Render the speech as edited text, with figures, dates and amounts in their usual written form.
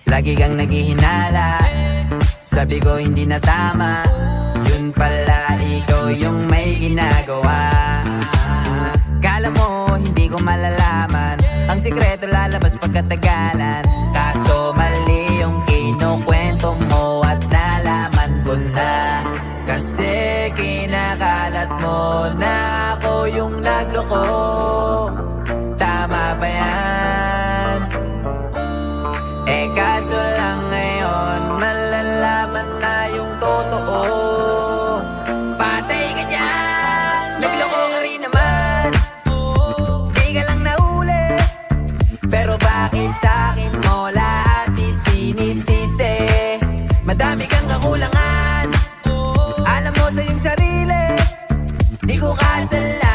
Lagi kang naghihinala, sabi ko hindi na tama. Yun pala ikaw yung may ginagawa. Kala mo hindi ko malalaman, ang sikreto lalabas pagkatagalan. Kaso mali yung kinukwento mo at nalaman ko na. Kasi kinakalat mo na ako yung nagloko. Tama ba yan? Eh kaso lang ngayon malalaman na yung totoo. Patay ka dyan, nagloko ka rin naman. Di ka lang nahuli, pero bakit sa'kin mo lahat isinisisi? Madami kang kakulangan, alam mo sa iyong sarili, di ko kasalanan.